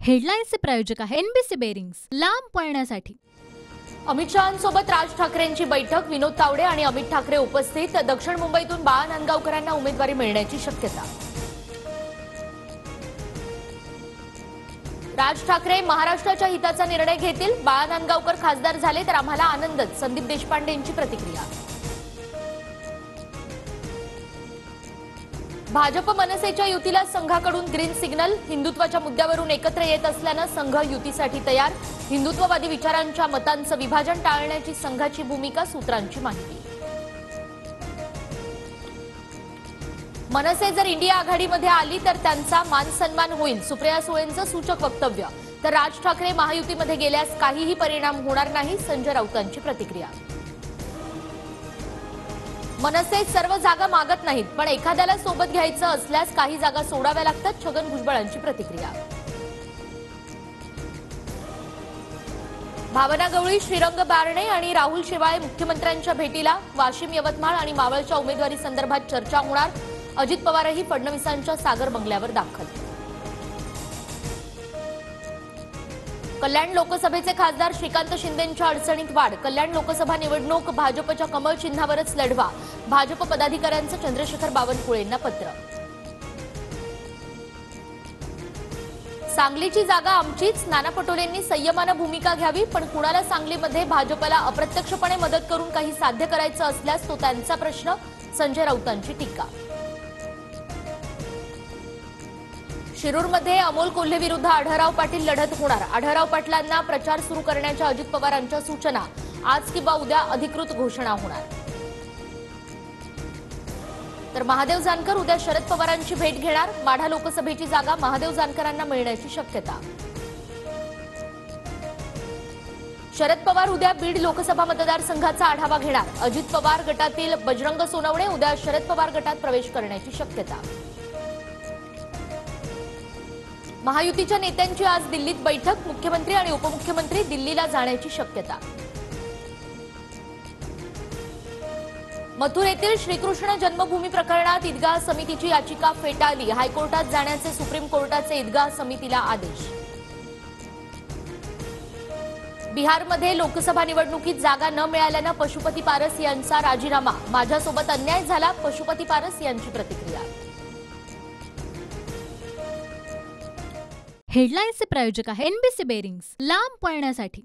हेडलाईन्सचे प्रायोजक आहे NBC bearings, लांब पळण्यासाठी। अमित शहांसोबत राज ठाकरेंची बैठक, विनोद तावडे आणि अमित ठाकरे उपस्थित। दक्षिण मुंबईतून बाळा नांदगावकरांना उमेदवारी मिळण्याची शक्यता। राज ठाकरे महाराष्ट्राच्या हिताचा निर्णय घेतील, बाळा नांदगावकर खासदार झाले तर आम्हाला आनंदच, संदीप देशपांडेंची प्रतिक्रिया। भाजप मनसेच्या युतीला संघाकडून ग्रीन सिग्नल, हिंदुत्वाच्या मुद्द्यावरून एकत्र येत असल्याने संघ युतीसाठी तयार। हिंदुत्ववादी विचारांच्या मतांचं विभाजन टाळण्याची संघाची भूमिका, सूत्रांची माहिती। मनसे जर इंडिया आघाडीमध्ये आली तर त्यांचा मान सन्मान होईल, सुप्रिया सुळेंचं सूचक वक्तव्य। तर राज ठाकरे महायुतीमध्ये गेल्यास काहीही परिणाम होणार नाही, संजय राऊतांची प्रतिक्रिया। मनसे सर्व जागा मागत नाहीत, पण एखाद्याला सोबत घ्यायचं असल्यास काही जागा सोडाव्या लागतात, छगन भुजबळांची प्रतिक्रिया। भावना गवळी, श्रीरंग बारणे आणि राहुल शेवाळे मुख्यमंत्र्यांच्या भेटीला। वाशिम, यवतमाळ आणि मावळच्या उमेदवारी संदर्भात चर्चा होणार। अजित पवारही फडणवीसांच्या सागर बंगल्यावर दाखल। कल्याण लोकसभेचे खासदार श्रीकांत शिंदेंच्या अडचणीत वाढ। कल्याण लोकसभा निवडणूक भाजपच्या कमळ चिन्हावरच लढवा, भाजप पदाधिकाऱ्यांचं चंद्रशेखर बावनकुळेंना पत्र। सांगलीची जागा आमचीच, नाना पटोलेंनी संयमानं भूमिका घ्यावी, पण कुणाला सांगलीमध्ये भाजपला अप्रत्यक्षपणे मदत करून काही साध्य करायचं असल्यास तो त्यांचा प्रश्न, संजय राऊतांची टीका। शिरूरमध्ये अमोल कोल्हे विरुद्ध आढळराव पाटील लढत होणार। आढळराव पाटलांना प्रचार सुरू करण्याच्या अजित पवारांच्या सूचना, आज किंवा उद्या अधिकृत घोषणा होणार। तर महादेव जानकर उद्या शरद पवारांची भेट घेणार। माढा लोकसभेची जागा महादेव जानकरांना मिळण्याची शक्यता। शरद पवार उद्या बीड लोकसभा मतदारसंघाचा आढावा घेणार। अजित पवार गटातील बजरंग सोनवणे उद्या शरद पवार गटात प्रवेश करण्याची शक्यता। महायुतीच्या नेत्यांची आज दिल्लीत बैठक, मुख्यमंत्री आणि उपमुख्यमंत्री दिल्लीला जाण्याची शक्यता। मथुर येथील श्रीकृष्ण जन्मभूमी प्रकरणात ईदगाह समितीची याचिका फेटाळली। हायकोर्टात जाण्याचे सुप्रीम कोर्टाचे ईदगाह समितीला आदेश। बिहारमध्ये लोकसभा निवडणुकीत जागा न मिळाल्यानं पशुपती पारस यांचा राजीनामा। माझ्यासोबत अन्याय झाला, पशुपती पारस यांची प्रतिक्रिया। हेडलाईन्सचे प्रायोजक आहे एनबीसी बेरिंग्स, लांब पळण्यासाठी।